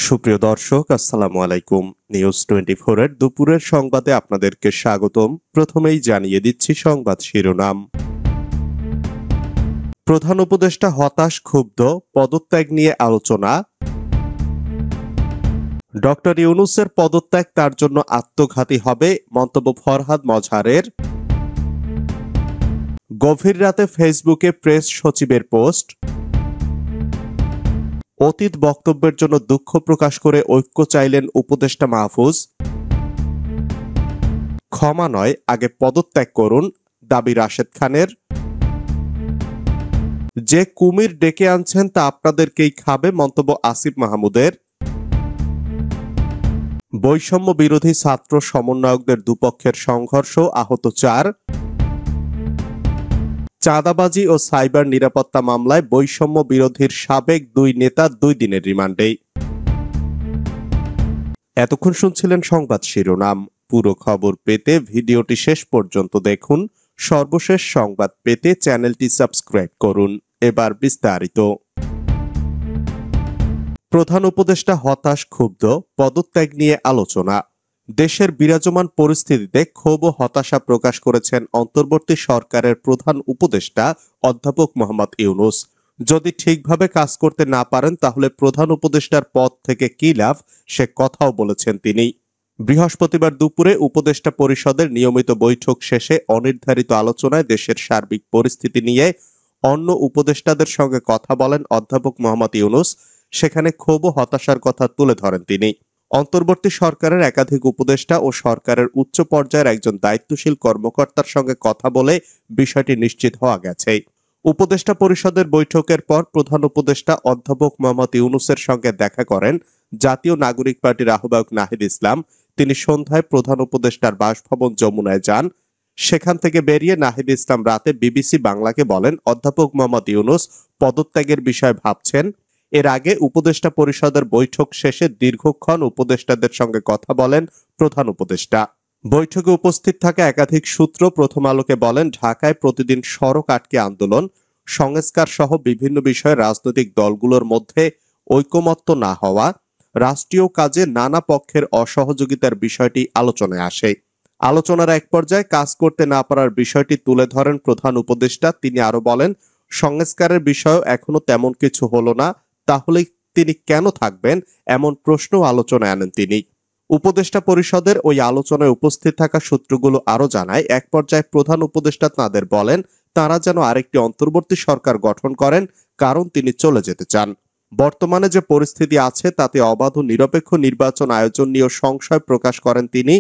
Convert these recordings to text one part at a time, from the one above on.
সুপ্রিয় দর্শক, আসসালামু আলাইকুম। নিউজ 24 এর দুপুরের সংবাদে আপনাদেরকে স্বাগতম। প্রথমেই জানিয়ে দিচ্ছি সংবাদ শিরোনাম। প্রধান উপদেষ্টা হতাশ, ক্ষুব্ধ, পদত্যাগ নিয়ে আলোচনা। ডক্টর ইউনূসের পদত্যাগ তার জন্য আত্মঘাতী হবে, মন্তব্য ফরহাদ মজহারের। গভীর রাতে ফেসবুকে প্রেস সচিবের পোস্ট। অতীত বক্তব্যের জন্য দুঃখ প্রকাশ করে ঐক্য চাইলেন উপদেষ্টা মাহফুজ। ক্ষমা নয়, আগে পদত্যাগ করুন, দাবি রাশেদ খানের। যে কুমির ডেকে আনছেন তা আপনাদেরকেই খাবে, মন্তব্য আসিফ মাহমুদের। বৈষম্য বিরোধী ছাত্র সমন্বয়কদের দুপক্ষের সংঘর্ষ, আহত 4। চাঁদাবাজি ও সাইবার নিরাপত্তা মামলায় বৈষম্য বিরোধীর সাবেক 2 নেতা 2 দিনের রিমান্ডে। এতক্ষণ শুনছিলেন সংবাদ শিরোনাম। পুরো খবর পেতে ভিডিওটি শেষ পর্যন্ত দেখুন। সর্বশেষ সংবাদ পেতে চ্যানেলটি সাবস্ক্রাইব করুন। এবার বিস্তারিত। প্রধান উপদেষ্টা হতাশ, ক্ষুব্ধ, পদত্যাগ নিয়ে আলোচনা। দেশের বিরাজমান পরিস্থিতিতে ক্ষোভ ও হতাশা প্রকাশ করেছেন অন্তর্বর্তী সরকারের প্রধান উপদেষ্টা অধ্যাপক মোহাম্মদ ইউনূস। যদি ঠিকভাবে কাজ করতে না পারেন তাহলে প্রধান উপদেষ্টার পদ থেকে কি লাভ, সে কথাও বলেছেন তিনি। বৃহস্পতিবার দুপুরে উপদেষ্টা পরিষদের নিয়মিত বৈঠক শেষে অনির্ধারিত আলোচনায় দেশের সার্বিক পরিস্থিতি নিয়ে অন্য উপদেষ্টাদের সঙ্গে কথা বলেন অধ্যাপক মোহাম্মদ ইউনূস। সেখানে ক্ষোভ ও হতাশার কথা তুলে ধরেন তিনি। অন্তর্বর্তী সরকারের একাধিক উপদেষ্টা ও সরকারের উচ্চ পর্যায়ের একজন দায়িত্বশীল কর্মকর্তার সঙ্গে কথা বলে বিষয়টি নিশ্চিত হওয়া গেছে। উপদেষ্টা পরিষদের বৈঠকের পর প্রধান উপদেষ্টা অধ্যাপক মোহাম্মদ ইউনূসের সঙ্গে দেখা করেন জাতীয় নাগরিক পার্টির আহ্বায়ক নাহিদ ইসলাম। তিনি সন্ধ্যায় প্রধান উপদেষ্টার বাসভবন যমুনায় যান। সেখান থেকে বেরিয়ে নাহিদ ইসলাম রাতে বিবিসি বাংলাকে বলেন, অধ্যাপক মোহাম্মদ ইউনূস পদত্যাগের বিষয়ে ভাবছেন। এর আগে উপদেষ্টা পরিষদের বৈঠক শেষে দীর্ঘক্ষণ উপদেষ্টাদের সঙ্গে কথা বলেন প্রধান উপদেষ্টা। বৈঠকে উপস্থিত থাকা একাধিক সূত্র প্রথম আলোকে বলেন, ঢাকায় প্রতিদিন সড়ক আটকে আন্দোলন, সংস্কার সহ বিভিন্ন বিষয়ে রাজনৈতিক দলগুলোর মধ্যে ঐকমত্য না হওয়া, রাষ্ট্রীয় কাজে নানা পক্ষের অসহযোগিতার বিষয়টি আলোচনায় আসে। আলোচনার এক পর্যায়ে কাজ করতে না পারার বিষয়টি তুলে ধরেন প্রধান উপদেষ্টা। তিনি আরো বলেন, সংস্কারের বিষয়েও এখনো তেমন কিছু হলো না, তাহলে তিনি কেন থাকবেন, এমন প্রশ্ন আলোচনায় আনেন তিনি। উপদেষ্টা পরিষদের ওই আলোচনায় উপস্থিত থাকা সূত্রগুলো আরো জানায়, এক পর্যায়ে প্রধান উপদেষ্টা তাদের বলেন তারা যেন আরেকটি অন্তর্বর্তী সরকার গঠন করেন, কারণ তিনি চলে যেতে চান। বর্তমানে যে পরিস্থিতি আছে তাতে অবাধ ও নিরপেক্ষ নির্বাচন আয়োজন নিয়ে সংশয় প্রকাশ করেন তিনি।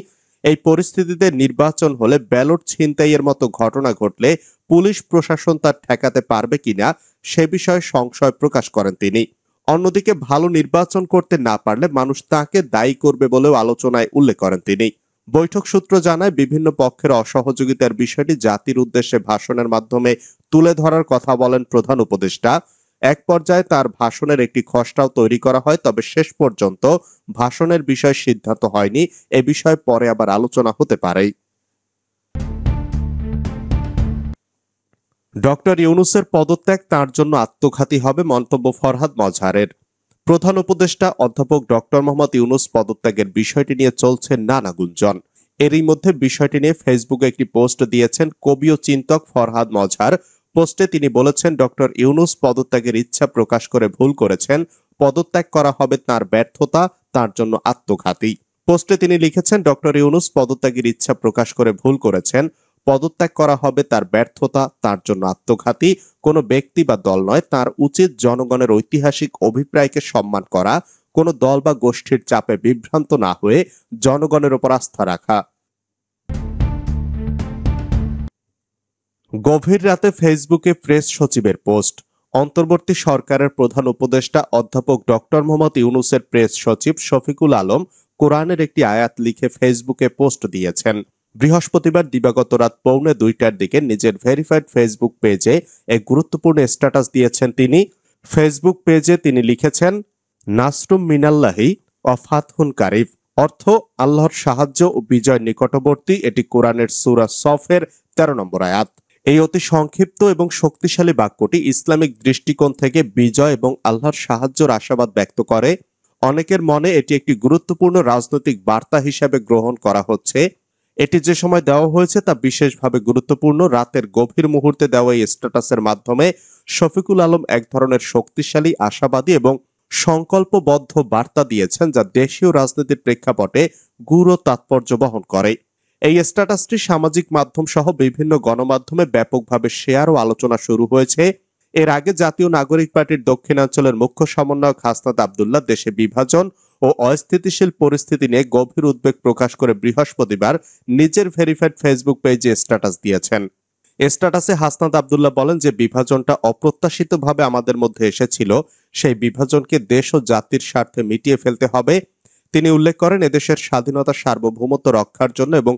এই পরিস্থিতিতে নির্বাচন হলে ব্যালট ছিনতাইয়ের মতো ঘটনা ঘটলে পুলিশ প্রশাসন তা ঠেকাতে পারবে কিনা সে বিষয়ে সংশয় প্রকাশ করেন তিনি। অন্যদিকে ভালো নির্বাচন করতে না পারলে মানুষ তাকে দায়ী করবে বলেও আলোচনায় উল্লেখ করেন তিনি। বৈঠক সূত্র জানায়, বিভিন্ন পক্ষের অসহযোগিতার বিষয়টি জাতির উদ্দেশ্যে ভাষণের মাধ্যমে তুলে ধরার কথা বলেন প্রধান উপদেষ্টা। এক পর্যায়ে তার ভাষণের একটি খসড়াও তৈরি করা হয়, তবে শেষ পর্যন্ত ভাষণের বিষয়ে সিদ্ধান্ত হয়নি। এ বিষয়ে পরে আবার আলোচনা হতে পারে। ডক্টর ইউনূসের পদত্যাগ তার জন্য আত্মঘাতী হবে, মন্তব্য ফরহাদ মজহারের। প্রধান উপদেষ্টা অধ্যাপক ডক্টর মোহাম্মদ ইউনূস পদত্যাগের বিষয়টি নিয়ে চলছে নানা গুঞ্জন। এরই মধ্যে বিষয়টি নিয়ে ফেসবুকে একটি পোস্ট দিয়েছেন কবি ও চিন্তক ফরহাদ মজহার। পোস্টে তিনি বলেছেন, ডক্টর ইউনূস পদত্যাগের ইচ্ছা প্রকাশ করে ভুল করেছেন। পদত্যাগ করা হবে তার ব্যর্থতা, তার জন্য আত্মঘাতী। পোস্টে তিনি লিখেছেন, ডক্টর ইউনূস পদত্যাগের ইচ্ছা প্রকাশ করে ভুল করেছেন। পদত্যাগ করা হবে তার ব্যর্থতা, তার জন্য আত্মঘাতী। কোনো ব্যক্তি বা দল নয়, তার উচিত জনগণের ঐতিহাসিক অভিপ্রায়কে সম্মান করা, কোনো দল বা গোষ্ঠীর চাপে বিভ্রান্ত না হয়ে জনগণের উপর আস্থা রাখা। গভীর রাতে ফেসবুকে প্রেস সচিবের পোস্ট। অন্তর্বর্তী সরকারের প্রধান উপদেষ্টা অধ্যাপক ডক্টর মোহাম্মদ ইউনূসের প্রেস সচিব শফিকুল আলম কোরআনের একটি আয়াত লিখে ফেসবুকে পোস্ট দিয়েছেন। বৃহস্পতিবার দিবাগত রাত 1:45টার দিকে নিজের ভেরিফাইড ফেসবুক পেজে এক গুরুত্বপূর্ণ স্ট্যাটাস দিয়েছেন তিনি। ফেসবুক পেজে তিনি লিখেছেন, নাসরুম মিনাল্লাহি ওয়া ফাতহুন কারিব, অর্থ আল্লাহর সাহায্য ও বিজয় নিকটবর্তী। এটি কোরআনের সূরা সফের 13 নম্বর আয়াত। এই অতি সংক্ষিপ্ত এবং শক্তিশালী বাক্যটি ইসলামিক দৃষ্টিকোণ থেকে বিজয় এবং আল্লাহর সাহায্যের আশাবাদ ব্যক্ত করে। অনেকের মনে এটি একটি গুরুত্বপূর্ণ রাজনৈতিক বার্তা হিসেবে গ্রহণ করা হচ্ছে। এটি যে সময় দেওয়া হয়েছে তা বিশেষভাবে গুরুত্বপূর্ণ। রাতের গভীর মুহূর্তে দেওয়া এই স্ট্যাটাসের মাধ্যমে শফিকুল আলম এক ধরনের শক্তিশালী, আশাবাদী এবং সংকল্পবদ্ধ বার্তা দিয়েছেন, যা দেশীয় রাজনীতির প্রেক্ষাপটে গূঢ় তাৎপর্য বহন করে। এই স্ট্যাটাসটি সামাজিক মাধ্যম সহ বিভিন্ন গণমাধ্যমে ব্যাপকভাবে শেয়ার ও আলোচনা শুরু হয়েছে। এর আগে জাতীয় নাগরিক পার্টির দক্ষিণাঞ্চলের মুখ্য সমন্বয়ক হাসনাত আব্দুল্লাহ দেশে বিভাজন ও অস্থিতিশীল পরিস্থিতি নিয়ে গভীর উদ্বেগ প্রকাশ করে বৃহস্পতিবার নিজের ভেরিফাইড ফেসবুক পেজে স্ট্যাটাস দিয়েছেন। স্ট্যাটাসে হাসনাত আব্দুল্লাহ বলেন যে বিভাজনটা অপ্রত্যাশিতভাবে আমাদের মধ্যে এসেছিল, সেই বিভাজনকে দেশ ও জাতির স্বার্থে মিটিয়ে ফেলতে হবে। তিনি উল্লেখ করেন, এদেশের স্বাধীনতা, সার্বভৌমত্ব রক্ষার জন্য এবং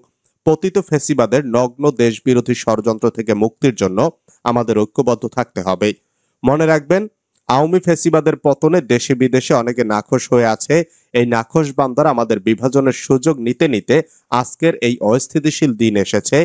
পতিত ফ্যাসিবাদের নগ্ন দেশবিরোধী ষড়যন্ত্র থেকে মুক্তির জন্য আমাদের ঐক্যবদ্ধ থাকতে হবে। মনে রাখবেন, আওয়ামী ফ্যাসিবাদের পতনে দেশে বিদেশে অনেকে নাখোশ হয়ে আছে। এই নাখোশ বান্দারা আমাদের বিভাজনের সুযোগ নিতে নিতে আজকের এই অস্থিতিশীল দিন এসেছে।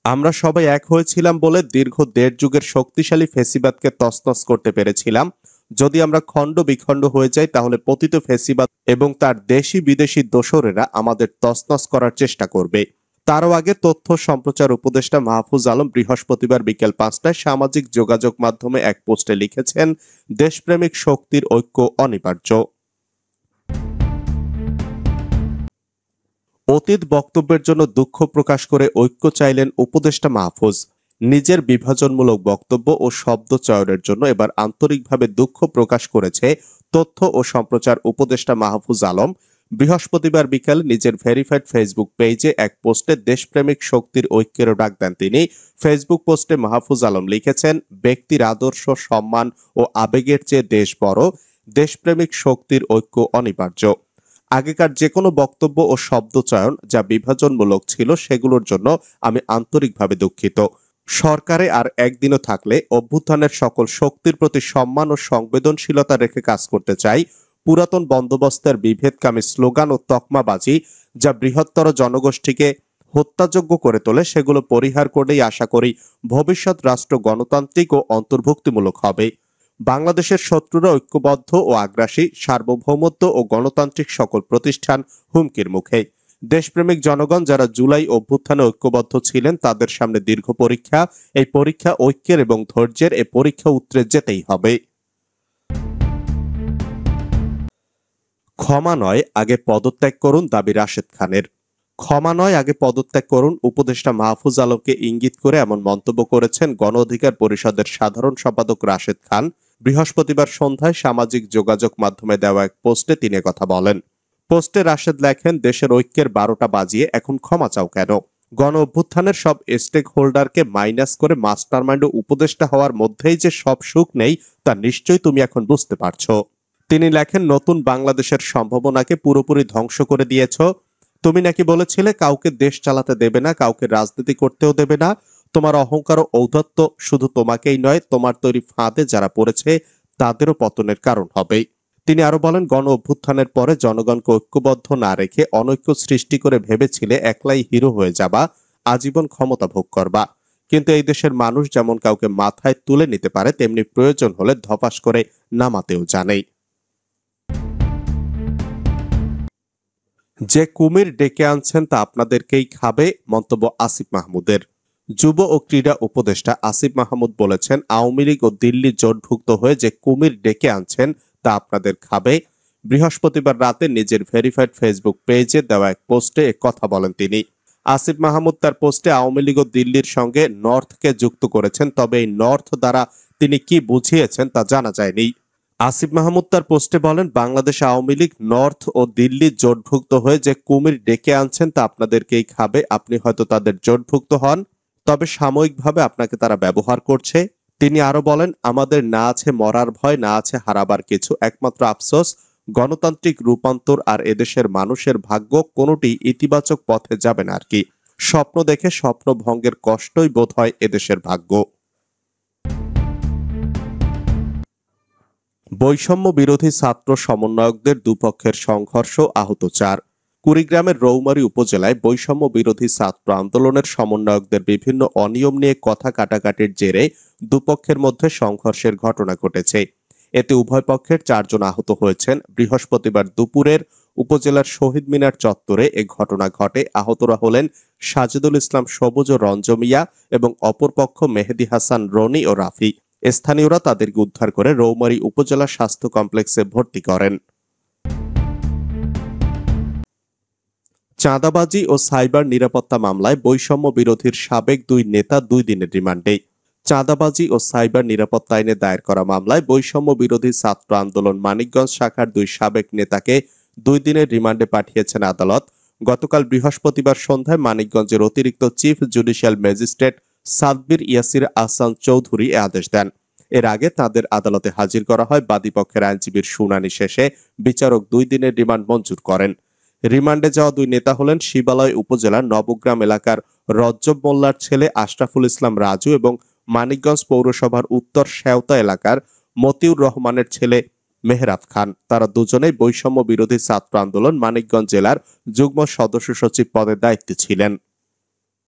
আমরা সবাই এক হয়েছিলাম বলে দীর্ঘ ১.৫ যুগের শক্তিশালী ফ্যাসিবাদকে তছনছ করতে পেরেছিলাম। যদি আমরা খণ্ড বিখণ্ড হয়ে যাই তাহলে পতিত ফ্যাসিবাদ এবং তার দেশি বিদেশি দোসরেরা আমাদের তছনছ করার চেষ্টা করবে। তারও আগে তথ্য সম্প্রচার উপদেষ্টা মাহফুজ আলম বৃহস্পতিবার বিকেল ৫টায় সামাজিক যোগাযোগ মাধ্যমে এক পোস্টে লিখেছেন, দেশপ্রেমিক শক্তির ঐক্য অনিবার্য। অতীত বক্তব্যের জন্য দুঃখ প্রকাশ করে ঐক্য চাইলেন উপদেষ্টা মাহফুজ। নিজের বিভাজনমূলক বক্তব্য ও শব্দ চয়নের জন্য এবার আন্তরিকভাবে দুঃখ প্রকাশ করেছে তথ্য ও সম্প্রচার উপদেষ্টা মাহফুজ আলম। বৃহস্পতিবার বিকালে নিজের ভেরিফাইড ফেসবুক পেজে এক পোস্টে দেশপ্রেমিক শক্তির ঐক্যের ডাক দেন তিনি। ফেসবুক পোস্টে মাহফুজ আলম লিখেছেন, ব্যক্তির আদর্শ, সম্মান ও আবেগের চেয়ে দেশ বড়। দেশপ্রেমিক শক্তির ঐক্য অনিবার্য। আগেকার যে কোনো বক্তব্য ও শব্দচয়ন যা বিভাজনমূলক ছিল সেগুলোর জন্য আমি আন্তরিকভাবে দুঃখিত। সরকারে আর একদিনও থাকলে অভ্যুত্থানের সকল শক্তির প্রতি সম্মান ও সংবেদনশীলতা রেখে কাজ করতে চাই। পুরাতন বন্দোবস্তের বিভেদকামী স্লোগান ও তকমাবাজি যা বৃহত্তর জনগোষ্ঠীকে হত্যাযোগ্য করে তোলে সেগুলো পরিহার করলেই আশা করি ভবিষ্যৎ রাষ্ট্র গণতান্ত্রিক ও অন্তর্ভুক্তিমূলক হবে। বাংলাদেশের শত্রুরা ঐক্যবদ্ধ ও আগ্রাসী, সার্বভৌমত্ব ও গণতান্ত্রিক সকল প্রতিষ্ঠান হুমকির মুখে। দেশপ্রেমিক জনগণ যারা জুলাই অভ্যুত্থানে ঐক্যবদ্ধ ছিলেন তাদের সামনে দীর্ঘ পরীক্ষা। এই পরীক্ষা ঐক্যের এবং ধৈর্যের। এই পরীক্ষা উতরে যেতেই হবে। ক্ষমা নয়, আগে পদত্যাগ করুন দাবি রাশেদ খানের। ক্ষমা নয়, আগে পদত্যাগ করুন, উপদেষ্টা মাহফুজ আলমকে ইঙ্গিত করে এমন মন্তব্য করেছেন গণ অধিকার পরিষদের সাধারণ সম্পাদক রাশেদ খান। বৃহস্পতিবার সন্ধ্যায় সামাজিক যোগাযোগ মাধ্যমে দেওয়া এক পোস্টে তিনি কথা বলেন। পোস্টে রাশেদ লেখেন, দেশের ঐক্যের ১২টা বাজিয়ে এখন ক্ষমা চাও কেন? গণ অভ্যুত্থানের সব স্টেক হোল্ডারকে মাইনাস করে মাস্টারমাইন্ড ও উপদেষ্টা হওয়ার মধ্যেই যে সব সুখ নেই তা নিশ্চয়ই তুমি এখন বুঝতে পারছো। তিনি লেখেন, নতুন বাংলাদেশের সম্ভাবনাকে পুরোপুরি ধ্বংস করে দিয়েছ। তুমি নাকি বলেছিলে কাউকে দেশ চালাতে দেবে না, কাউকে রাজনীতি করতেও দেবে না। তোমার অহংকার ও ঔদ্ধত্য শুধু তোমাকেই নয়, তোমার তৈরি ফাঁদে যারা পড়েছে তাদেরও পতনের কারণ হবে। তিনি আরো বলেন, গণ অভ্যুত্থানের পরে জনগণকে ঐক্যবদ্ধ না রেখে অনৈক্য সৃষ্টি করে ভেবেছিলে একলাই হিরো হয়ে যাবা, আজীবন ক্ষমতা ভোগ করবা। কিন্তু এই দেশের মানুষ যেমন কাউকে মাথায় তুলে নিতে পারে, তেমনি প্রয়োজন হলে ধপাস করে নামাতেও জানে। যে কুমির ডেকে আনছেন তা আপনাদেরকেই খাবে, মন্তব্য আসিফ মাহমুদের। যুব ও ক্রীড়া উপদেষ্টা আসিফ মাহমুদ বলেছেন, আওয়ামী লীগ ও দিল্লি জোটভুক্ত হয়ে যে কুমির ডেকে আনছেন তা আপনাদের খাবে। বৃহস্পতিবার রাতে নিজের ভেরিফাইড ফেসবুক পেজে দেওয়া এক পোস্টে কথা বলেন তিনি। আসিফ মাহমুদ তার পোস্টে আওয়ামী লীগ ও দিল্লির সঙ্গে নর্থকে যুক্ত করেছেন, তবে এই নর্থ দ্বারা তিনি কি বুঝিয়েছেন তা জানা যায়নি। আসিফ মাহমুদ তার পোস্টে বলেন, বাংলাদেশ আওয়ামী লীগ নর্থ ও দিল্লি জোটভুক্ত হয়ে যে কুমির ডেকে আনছেন তা আপনাদেরকেই খাবে। আপনি হয়তো তাদের জোটভুক্ত হন, তবে সাময়িকভাবে আপনাকে তারা ব্যবহার করছে। তিনি আরো বলেন, আমাদের না আছে মরার ভয়, না আছে হারাবার কিছু, একমাত্র আফসোস গণতান্ত্রিক রূপান্তর আর এদেশের মানুষের ভাগ্য কোনোটি ইতিবাচক পথে যাবে না আর কি। স্বপ্ন দেখে স্বপ্ন ভঙ্গের কষ্টই বোধ হয় এদেশের ভাগ্য। বৈষম্য বিরোধী ছাত্র সমন্বয়কদের দুপক্ষের সংঘর্ষ, আহত ৪। কুড়িগ্রামের রৌমারী উপজেলায় বৈষম্য বিরোধী ছাত্র আন্দোলনের সমন্বয়কদের বিভিন্ন অনিয়ম নিয়ে কথা কাটাকাটির জেরে দুপক্ষের মধ্যে সংঘর্ষের ঘটনা ঘটেছে। এতে উভয় পক্ষের 4 জন আহত হয়েছেন। বৃহস্পতিবার দুপুরের উপজেলার শহীদ মিনার চত্বরে এ ঘটনা ঘটে। আহতরা হলেন সাজিদুল ইসলাম সবুজ ও রঞ্জমিয়া এবং অপরপক্ষ মেহেদী হাসান রনি ও রাফি। স্থানীয়রা তাদেরকে উদ্ধার করে রৌমারী উপজেলা স্বাস্থ্য কমপ্লেক্সে ভর্তি করেন। চাঁদাবাজি ও সাইবার নিরাপত্তা মামলায় বৈষম্য বিরোধীর সাবেক 2 নেতা 2 দিনের রিমান্ডে। চাঁদাবাজি ও সাইবার নিরাপত্তা আইনে দায়ের করা মামলায় বৈষম্য বিরোধী ছাত্র আন্দোলন মানিকগঞ্জ শাখার 2 সাবেক নেতাকে 2 দিনের রিমান্ডে পাঠিয়েছেন আদালত। গতকাল বৃহস্পতিবার সন্ধ্যায় মানিকগঞ্জের অতিরিক্ত chief judicial magistrate Sadbir Yasir Ahsan Chowdhury এ আদেশ দেন। এর আগে তাদের আদালতে হাজির করা হয়। বাদীপক্ষের আইনজীবীর শুনানি শেষে বিচারক 2 দিনের রিমান্ড মঞ্জুর করেন। রিমান্ডে যাওয়া 2 নেতা হলেন শিবালয় উপজেলার নবগ্রাম এলাকার রজ্জব মোল্লার ছেলে আশরাফুল ইসলাম রাজু এবং মানিকগঞ্জ পৌরসভার উত্তর শেওতা এলাকার মতিউর রহমানের ছেলে মেহরাত খান। তারা দুজনেই বৈষম্য বিরোধী ছাত্র আন্দোলন মানিকগঞ্জ জেলার যুগ্ম সদস্য সচিব পদে দায়িত্বে ছিলেন।